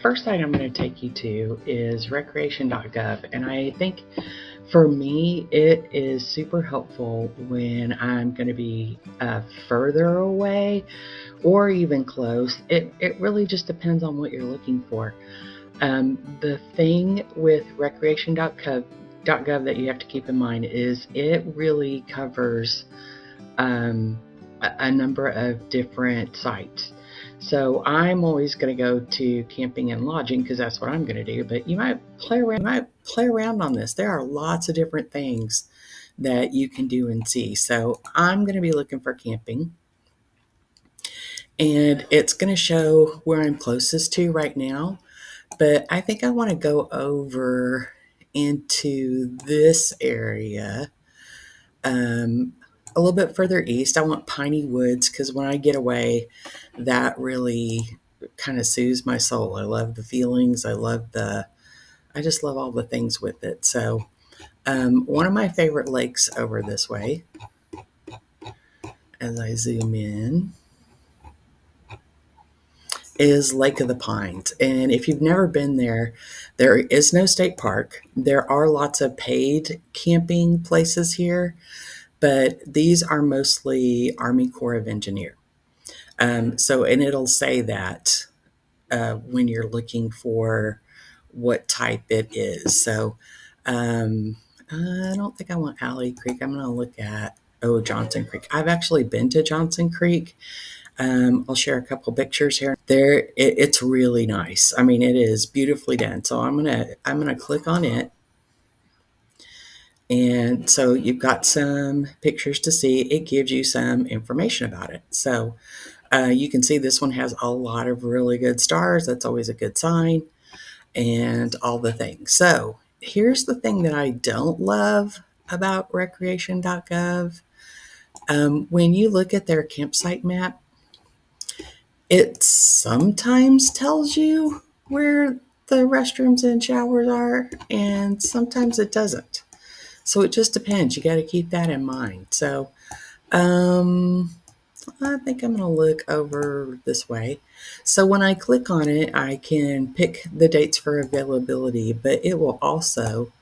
first site I'm going to take you to is recreation.gov, and I think for me it is super helpful when I'm going to be further away or even close. It really just depends on what you're looking for. The thing with recreation.gov that you have to keep in mind is it really covers a number of different sites. So I'm always going to go to camping and lodging because that's what I'm going to do. But you might play around on this. There are lots of different things that you can do and see. So I'm going to be looking for camping, and it's going to show where I'm closest to right now. But I think I want to go over into this area a little bit further east. I want piney woods because when I get away, that really kind of soothes my soul. I love the feelings. I just love all the things with it. So, one of my favorite lakes over this way, as I zoom in, is Lake of the Pines. And if you've never been there, there is no state park. There are lots of paid camping places here, but these are mostly Army Corps of Engineer. And it'll say that when you're looking for what type it is. So I don't think I want Alley Creek. I'm going to look at, Johnson Creek. I've actually been to Johnson Creek. I'll share a couple pictures here. It's really nice. I mean, it is beautifully done. So I'm gonna click on it, and so you've got some pictures to see. It gives you some information about it. So you can see this one has a lot of really good stars. That's always a good sign, and all the things. So here's the thing that I don't love about recreation.gov. When you look at their campsite map, it sometimes tells you where the restrooms and showers are, and sometimes it doesn't. So it just depends. You got to keep that in mind. So um, I think I'm going to look over this way. So when I click on it, I can pick the dates for availability, but it will also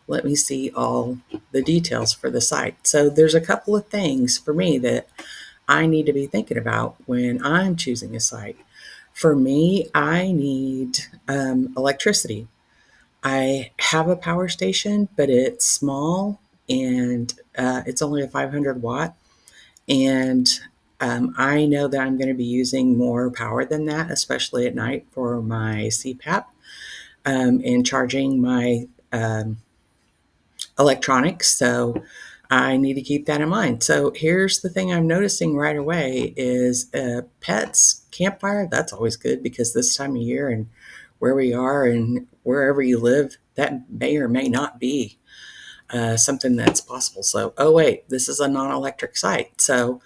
let me see all the details for the site. So there's a couple of things for me that I need to be thinking about when I'm choosing a site. For me, I need electricity. I have a power station, but it's small, and it's only a 500 watt. And I know that I'm going to be using more power than that, especially at night for my CPAP and charging my electronics. So I need to keep that in mind. So here's the thing I'm noticing right away is pets, campfire. That's always good because this time of year and where we are and wherever you live, that may or may not be something that's possible. So, oh wait, this is a non-electric site. So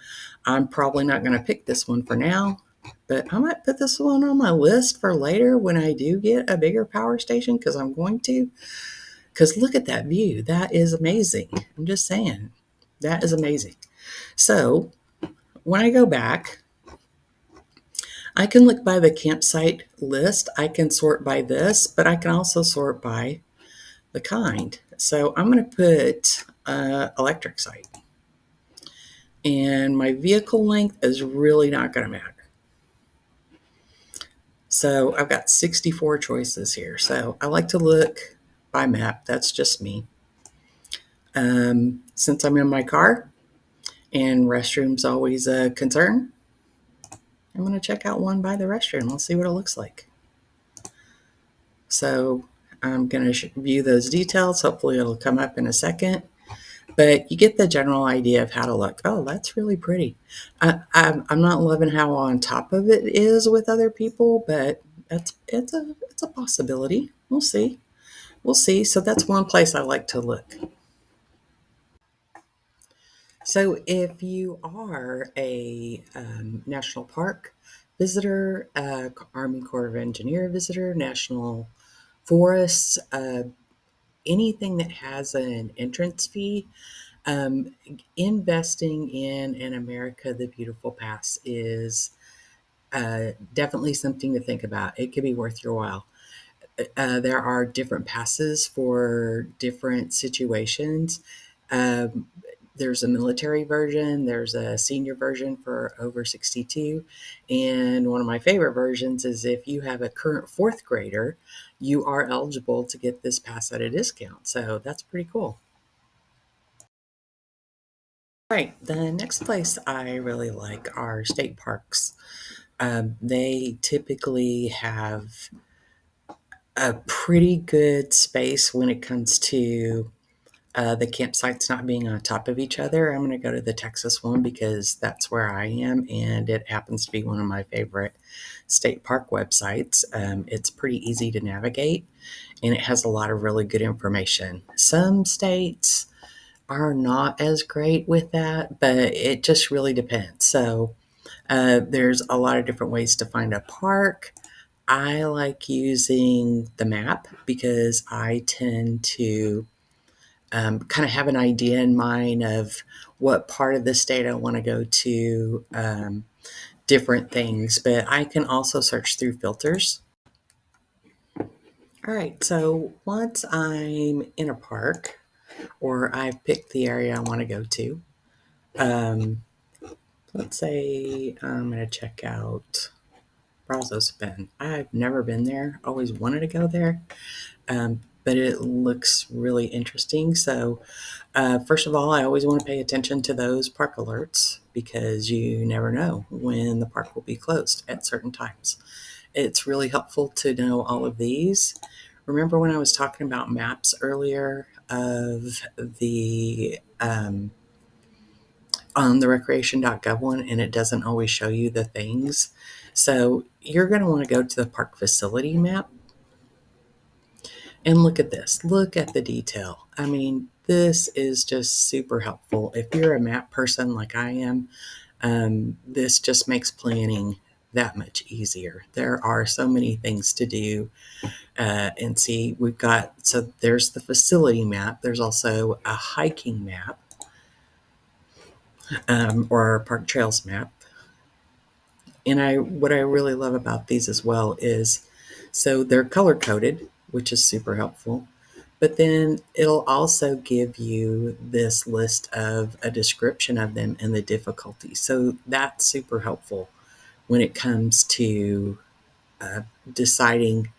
I'm probably not going to pick this one for now, but I might put this one on my list for later when I do get a bigger power station because I'm going to. Because look at that view. That is amazing. I'm just saying. That is amazing. So when I go back, I can look by the campsite list. I can sort by this, but I can also sort by the kind. So I'm going to put electric site. And my vehicle length is really not going to matter. So I've got 64 choices here. So I like to look by map. That's just me. Since I'm in my car, and restrooms always a concern, I'm going to check out one by the restroom. I'll see what it looks like. So I'm going to view those details. Hopefully it'll come up in a second. But you get the general idea of how to look. Oh, that's really pretty. I'm not loving how on top of it is with other people, but it's a possibility. We'll see. We'll see. So that's one place I like to look. So, if you are a national park visitor, Army Corps of Engineer visitor, national forests, anything that has an entrance fee, investing in an America the Beautiful Pass is Definitely something to think about. It could be worth your while. There are different passes for different situations. Um, there's a military version, there's a senior version for over 62. And one of my favorite versions is if you have a current fourth grader, you are eligible to get this pass at a discount. So that's pretty cool. Right. The next place I really like are state parks. They typically have a pretty good space when it comes to the campsites not being on top of each other. I'm going to go to the Texas one because that's where I am, and it happens to be one of my favorite state park websites. It's pretty easy to navigate, and it has a lot of really good information. Some states are not as great with that, but it just really depends. So there's a lot of different ways to find a park. I like using the map because I tend to kind of have an idea in mind of what part of the state I want to go to, different things, but I can also search through filters. All right, so once I'm in a park or I've picked the area I want to go to, um, let's say I'm going to check out Brazos Bend. I've never been there, always wanted to go there, but it looks really interesting. So first of all, I always want to pay attention to those park alerts because you never know when the park will be closed at certain times. It's really helpful to know all of these. Remember when I was talking about maps earlier of the on the recreation.gov one, and it doesn't always show you the things. So you're going to want to go to the park facility map and look at this. Look at the detail. I mean, this is just super helpful. If you're a map person like I am, this just makes planning that much easier. There are so many things to do and see. So there's the facility map. There's also a hiking map or a park trails map. And what I really love about these as well is so they're color coded, which is super helpful. But then it'll also give you this list of a description of them and the difficulty. So that's super helpful when it comes to uh, deciding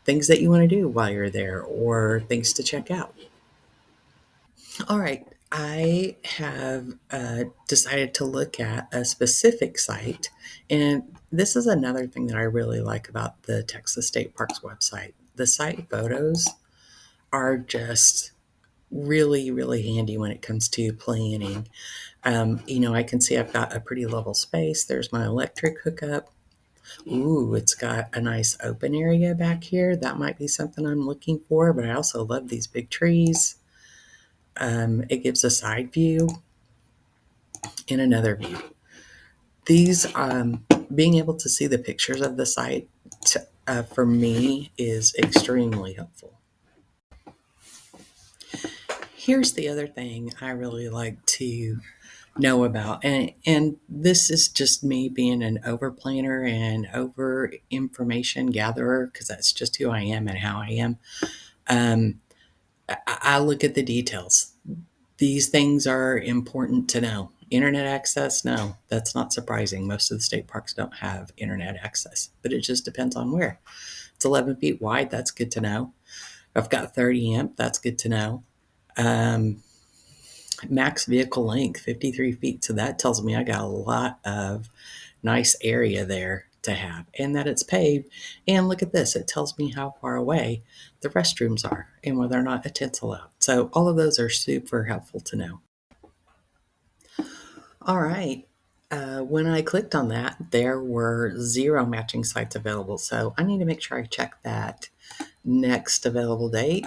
things that you want to do while you're there or things to check out. All right. I have decided to look at a specific site. And this is another thing that I really like about the Texas State Parks website. The site photos are just really, really handy when it comes to planning. I can see I've got a pretty level space. There's my electric hookup. Ooh, it's got a nice open area back here. That might be something I'm looking for, but I also love these big trees. It gives a side view and another view. These, being able to see the pictures of the site for me is extremely helpful. Here's the other thing I really like to know about, and this is just me being an over planner and over information gatherer because that's just who I am and how I am. Um, I look at the details. These things are important to know. Internet access? No, that's not surprising. Most of the state parks don't have internet access, but it just depends on where. It's 11 feet wide. That's good to know. I've got 30 amp. That's good to know. Um, Max vehicle length, 53 feet. So that tells me I got a lot of nice area there to have and that it's paved. And look at this. It tells me how far away the restrooms are and whether or not a tent's allowed. So all of those are super helpful to know. All right. When I clicked on that, there were 0 matching sites available. So I need to make sure I check that next available date.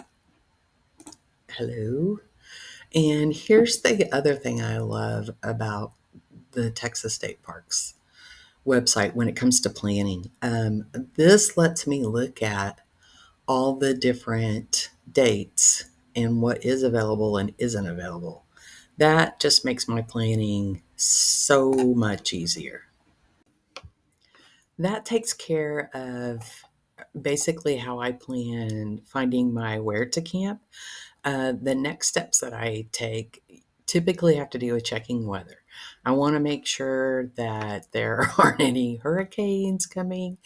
Hello. And here's the other thing I love about the Texas State Parks website when it comes to planning. This lets me look at all the different dates and what is available and isn't available. That just makes my planning so much easier. That takes care of basically how I plan finding my where to camp. The next steps that I take typically have to do with checking weather. I want to make sure that there aren't any hurricanes coming,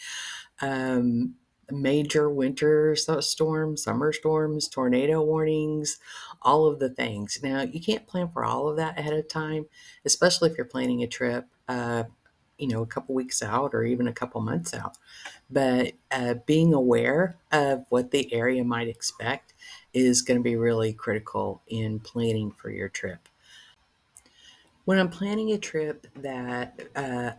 um, major winter storms, summer storms, tornado warnings, all of the things. Now, you can't plan for all of that ahead of time, especially if you're planning a trip, a couple weeks out or even a couple months out. But being aware of what the area might expect is going to be really critical in planning for your trip. When I'm planning a trip that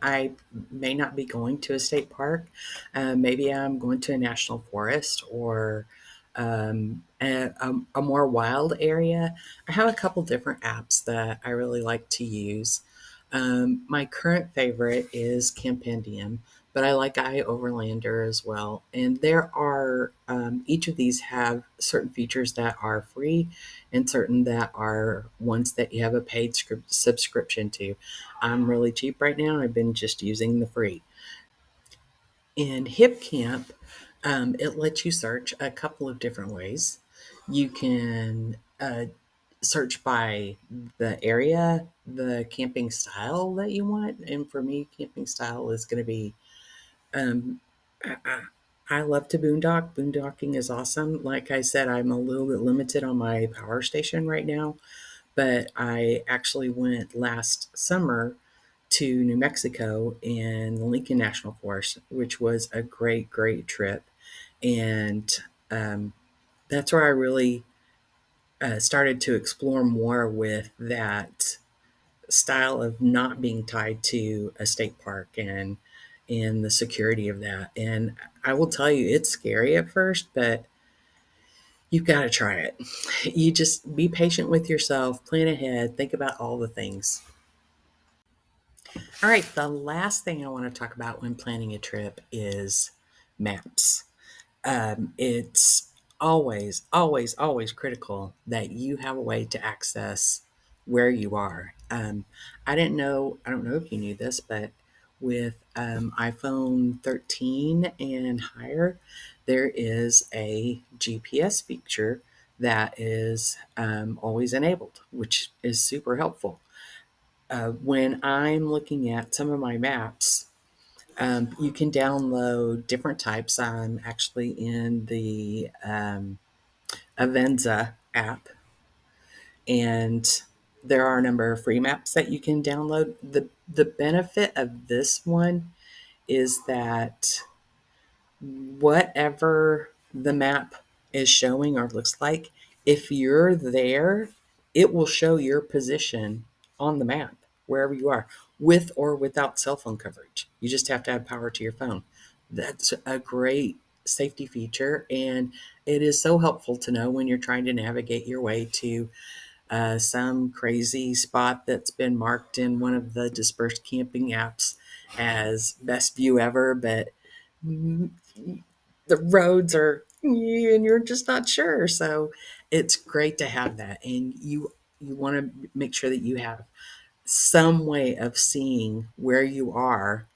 I may not be going to a state park, maybe I'm going to a national forest or a more wild area, I have a couple different apps that I really like to use. My current favorite is Campendium, but I like iOverlander as well. And there are, each of these have certain features that are free and certain that are ones that you have a paid subscription to. I'm really cheap right now. I've been just using the free. In HipCamp, it lets you search a couple of different ways. You can search by the area, the camping style that you want. And for me, camping style is going to be um, I, I I love to boondock. Boondocking is awesome. Like I said, I'm a little bit limited on my power station right now, but I actually went last summer to New Mexico and the Lincoln National Forest, which was a great, great trip. And um, that's where I really started to explore more with that style of not being tied to a state park and the security of that. And I will tell you, it's scary at first, but you've got to try it. You just be patient with yourself, plan ahead, think about all the things. All right, the last thing I want to talk about when planning a trip is maps. It's always, always, always critical that you have a way to access where you are. I don't know if you knew this, but with iPhone 13 and higher, there is a GPS feature that is always enabled, which is super helpful. When I'm looking at some of my maps, you can download different types. I'm actually in the Avenza app, and there are a number of free maps that you can download. The benefit of this one is that whatever the map is showing or looks like, if you're there, it will show your position on the map wherever you are, with or without cell phone coverage. You just have to have power to your phone. That's a great safety feature, and it is so helpful to know when you're trying to navigate your way to some crazy spot that's been marked in one of the dispersed camping apps as best view ever, but mm, the roads are and you're just not sure. So it's great to have that, and you want to make sure that you have some way of seeing where you are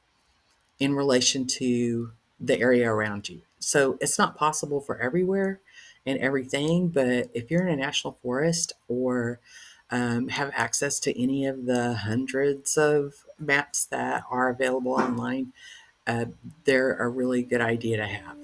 in relation to the area around you. So it's not possible for everywhere and everything, but if you're in a national forest or have access to any of the hundreds of maps that are available online, uh, they're a really good idea to have.